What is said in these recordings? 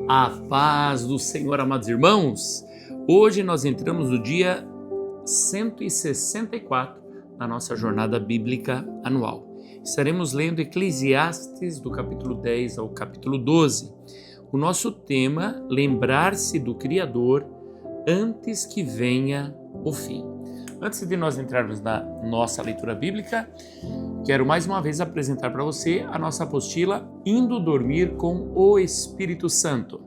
A paz do Senhor, amados irmãos. Hoje nós entramos no dia 164 da nossa jornada bíblica anual. Estaremos lendo Eclesiastes do capítulo 10 ao capítulo 12. O nosso tema, lembrar-se do Criador antes que venha o fim. Antes de nós entrarmos na nossa leitura bíblica, quero mais uma vez apresentar para você a nossa apostila Indo Dormir com o Espírito Santo.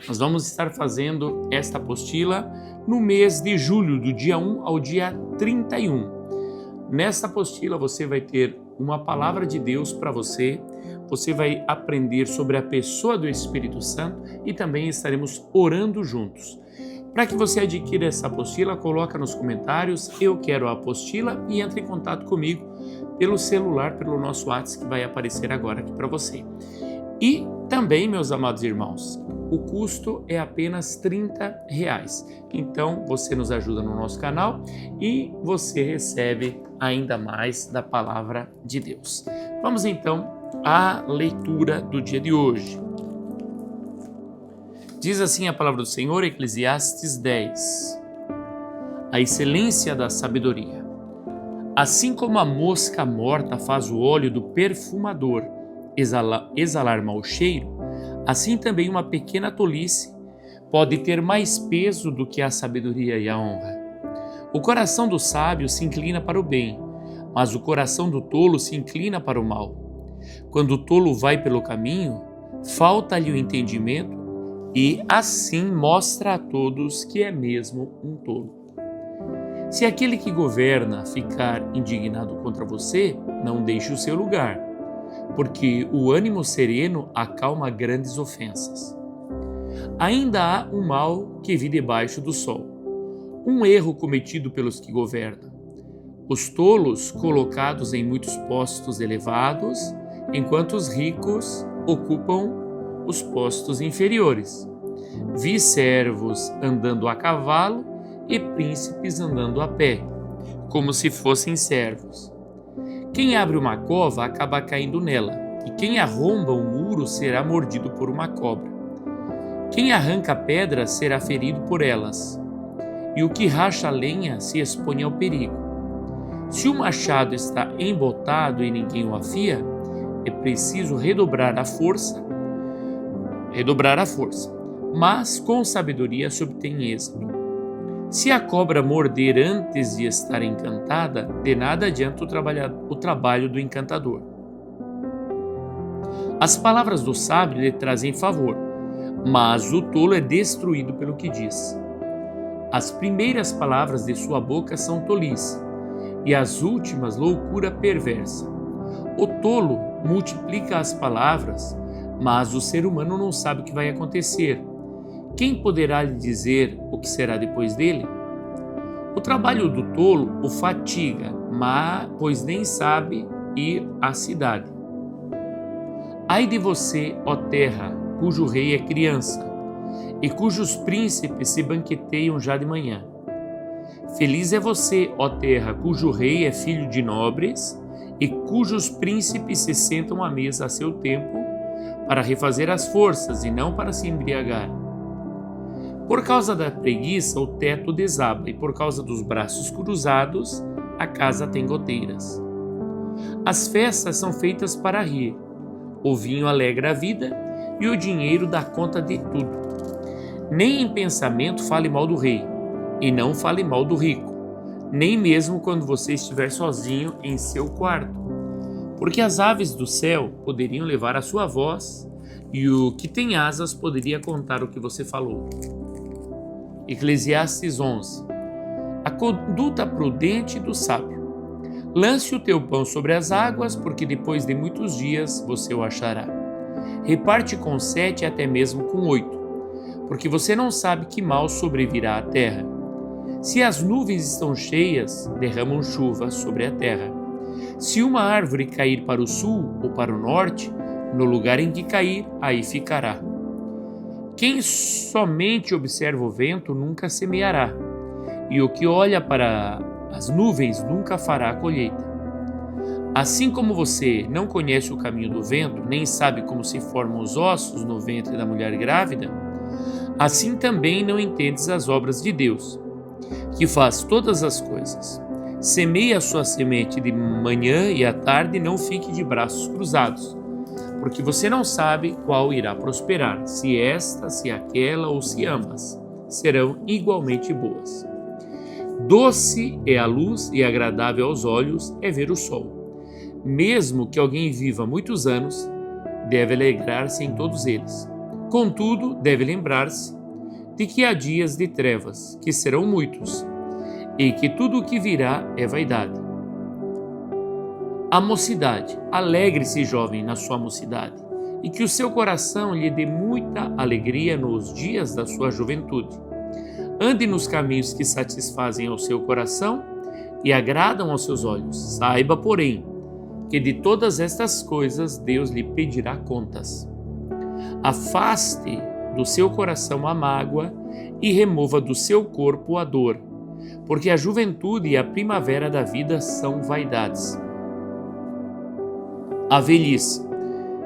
Nós vamos estar fazendo esta apostila no mês de julho, do dia 1 ao dia 31. Nesta apostila você vai ter uma palavra de Deus para você, você vai aprender sobre a pessoa do Espírito Santo e também estaremos orando juntos. Para que você adquira essa apostila, coloca nos comentários, eu quero a apostila, e entre em contato comigo pelo celular, pelo nosso WhatsApp que vai aparecer agora aqui para você. E também, meus amados irmãos, o custo é apenas R$30. Então, você nos ajuda no nosso canal e você recebe ainda mais da palavra de Deus. Vamos então à leitura do dia de hoje. Diz assim a palavra do Senhor, Eclesiastes 10. A excelência da sabedoria. Assim como a mosca morta faz o óleo do perfumador exalar mau cheiro, assim também uma pequena tolice pode ter mais peso do que a sabedoria e a honra. O coração do sábio se inclina para o bem, mas o coração do tolo se inclina para o mal. Quando o tolo vai pelo caminho, falta-lhe o entendimento, e assim mostra a todos que é mesmo um tolo. Se aquele que governa ficar indignado contra você, não deixe o seu lugar, porque o ânimo sereno acalma grandes ofensas. Ainda há um mal que vi debaixo do sol, um erro cometido pelos que governam. Os tolos colocados em muitos postos elevados, enquanto os ricos ocupam os postos inferiores. Vi servos andando a cavalo e príncipes andando a pé, como se fossem servos. Quem abre uma cova acaba caindo nela, e quem arromba um muro será mordido por uma cobra. Quem arranca pedras será ferido por elas, e o que racha lenha se expõe ao perigo. Se o machado está embotado e ninguém o afia, é preciso redobrar a força, mas com sabedoria se obtém êxito. Se a cobra morder antes de estar encantada, de nada adianta o trabalho do encantador. As palavras do sábio lhe trazem favor, mas o tolo é destruído pelo que diz. As primeiras palavras de sua boca são tolice, e as últimas loucura perversa. O tolo multiplica as palavras, mas o ser humano não sabe o que vai acontecer. Quem poderá lhe dizer o que será depois dele? O trabalho do tolo o fatiga, pois nem sabe ir à cidade. Ai de você, ó terra, cujo rei é criança, e cujos príncipes se banqueteiam já de manhã. Feliz é você, ó terra, cujo rei é filho de nobres, e cujos príncipes se sentam à mesa a seu tempo, para refazer as forças e não para se embriagar. Por causa da preguiça, o teto desaba, e por causa dos braços cruzados, a casa tem goteiras. As festas são feitas para rir, o vinho alegra a vida, e o dinheiro dá conta de tudo. Nem em pensamento fale mal do rei, e não fale mal do rico, nem mesmo quando você estiver sozinho em seu quarto. Porque as aves do céu poderiam levar a sua voz, e o que tem asas poderia contar o que você falou. Eclesiastes 11. A conduta prudente do sábio. Lance o teu pão sobre as águas, porque depois de muitos dias você o achará. Reparte com 7 até mesmo com 8, porque você não sabe que mal sobrevirá à terra. Se as nuvens estão cheias, derramam chuva sobre a terra. Se uma árvore cair para o sul ou para o norte, no lugar em que cair, aí ficará. Quem somente observa o vento nunca semeará, e o que olha para as nuvens nunca fará a colheita. Assim como você não conhece o caminho do vento, nem sabe como se formam os ossos no ventre da mulher grávida, assim também não entendes as obras de Deus, que faz todas as coisas. Semeie a sua semente de manhã e à tarde, não fique de braços cruzados, porque você não sabe qual irá prosperar, se esta, se aquela ou se ambas serão igualmente boas. Doce é a luz e agradável aos olhos é ver o sol. Mesmo que alguém viva muitos anos, deve alegrar-se em todos eles. Contudo, deve lembrar-se de que há dias de trevas, que serão muitos, e que tudo o que virá é vaidade. A mocidade, alegre-se, jovem, na sua mocidade, e que o seu coração lhe dê muita alegria nos dias da sua juventude. Ande nos caminhos que satisfazem ao seu coração e agradam aos seus olhos. Saiba, porém, que de todas estas coisas Deus lhe pedirá contas. Afaste do seu coração a mágoa e remova do seu corpo a dor, porque a juventude e a primavera da vida são vaidades. A velhice,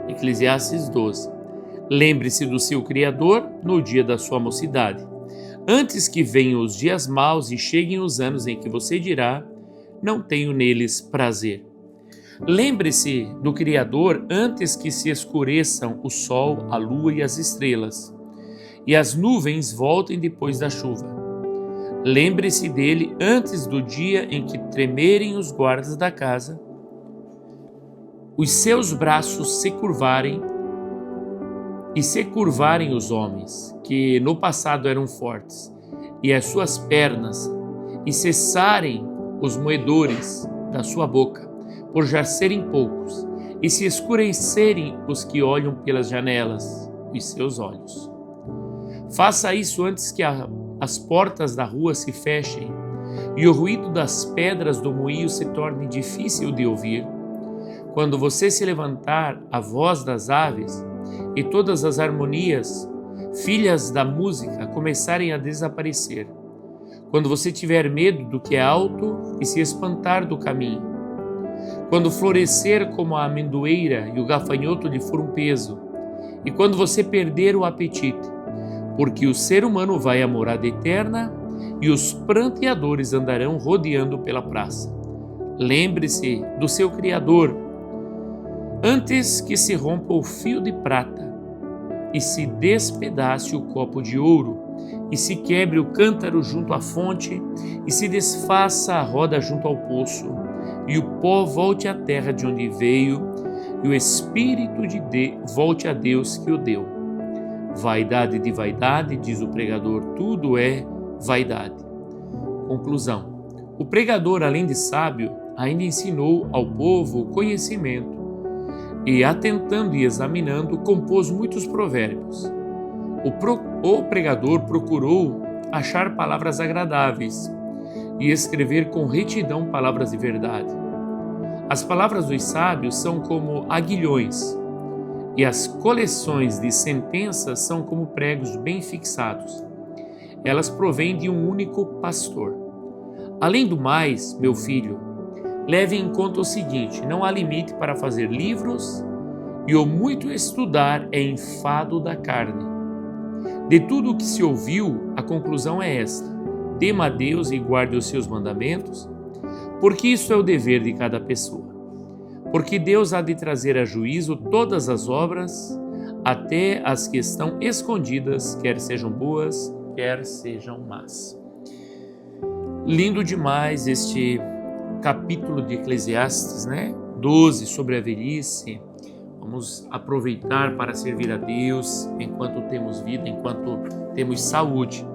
Eclesiastes 12. Lembre-se do seu Criador no dia da sua mocidade, antes que venham os dias maus e cheguem os anos em que você dirá: não tenho neles prazer. Lembre-se do Criador antes que se escureçam o sol, a lua e as estrelas, e as nuvens voltem depois da chuva. Lembre-se dele antes do dia em que tremerem os guardas da casa, os seus braços se curvarem os homens, que no passado eram fortes, e as suas pernas, e cessarem os moedores da sua boca, por já serem poucos, e se escurecerem os que olham pelas janelas, os seus olhos. Faça isso antes que as portas da rua se fechem, e o ruído das pedras do moinho se torne difícil de ouvir. Quando você se levantar, a voz das aves e todas as harmonias, filhas da música, começarem a desaparecer. Quando você tiver medo do que é alto e se espantar do caminho. Quando florescer como a amendoeira e o gafanhoto lhe for um peso. E quando você perder o apetite, porque o ser humano vai à morada eterna e os pranteadores andarão rodeando pela praça. Lembre-se do seu Criador, antes que se rompa o fio de prata e se despedace o copo de ouro e se quebre o cântaro junto à fonte e se desfaça a roda junto ao poço e o pó volte à terra de onde veio e o espírito volte a Deus que o deu. Vaidade de vaidade, diz o pregador, tudo é vaidade. Conclusão. O pregador, além de sábio, ainda ensinou ao povo o conhecimento e, atentando e examinando, compôs muitos provérbios. O pregador procurou achar palavras agradáveis e escrever com retidão palavras de verdade. As palavras dos sábios são como aguilhões, e as coleções de sentenças são como pregos bem fixados. Elas provêm de um único pastor. Além do mais, meu filho, leve em conta o seguinte: não há limite para fazer livros, e o muito estudar é enfado da carne. De tudo o que se ouviu, a conclusão é esta: tema a Deus e guarde os seus mandamentos, porque isso é o dever de cada pessoa. Porque Deus há de trazer a juízo todas as obras, até as que estão escondidas, quer sejam boas, quer sejam más. Lindo demais este capítulo de Eclesiastes, 12, sobre a velhice. Vamos aproveitar para servir a Deus enquanto temos vida, enquanto temos saúde.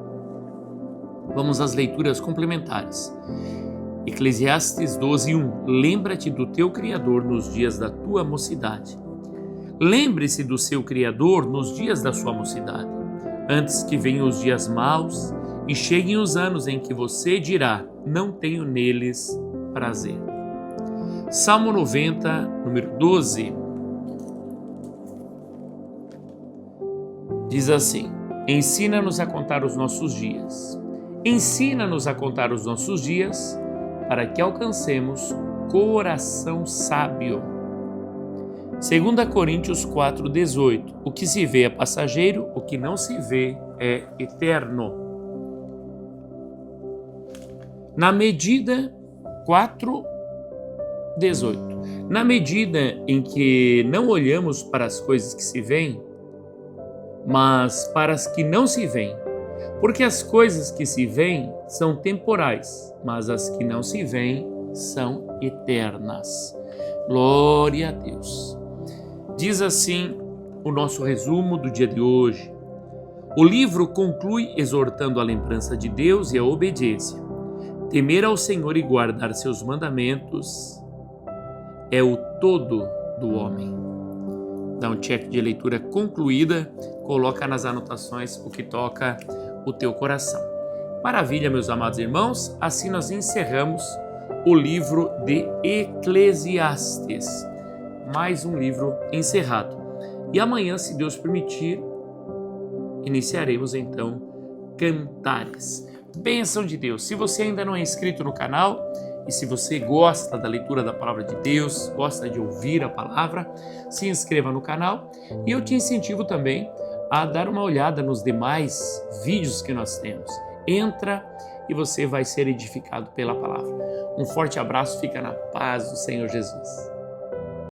Vamos às leituras complementares. Eclesiastes 12:1. Lembra-te do teu Criador nos dias da tua mocidade. Lembre-se do seu Criador nos dias da sua mocidade, antes que venham os dias maus e cheguem os anos em que você dirá: não tenho neles prazer. Salmo 90, número 12. Diz assim: ensina-nos a contar os nossos dias. Ensina-nos a contar os nossos dias, para que alcancemos coração sábio. 2 Coríntios 4,18. O que se vê é passageiro, o que não se vê é eterno. Na medida 4,18. Na medida em que não olhamos para as coisas que se veem, mas para as que não se veem, porque as coisas que se veem são temporais, mas as que não se veem são eternas. Glória a Deus. Diz assim o nosso resumo do dia de hoje. O livro conclui exortando a lembrança de Deus e a obediência. Temer ao Senhor e guardar seus mandamentos é o todo do homem. Dá um check de leitura concluída, coloca nas anotações o que toca o teu coração. Maravilha, meus amados irmãos, assim nós encerramos o livro de Eclesiastes. Mais um livro encerrado. E amanhã, se Deus permitir, iniciaremos então Cantares. Bênção de Deus. Se você ainda não é inscrito no canal e se você gosta da leitura da palavra de Deus, gosta de ouvir a palavra, se inscreva no canal e eu te incentivo também a dar uma olhada nos demais vídeos que nós temos. Entra e você vai ser edificado pela palavra. Um forte abraço, fica na paz do Senhor Jesus.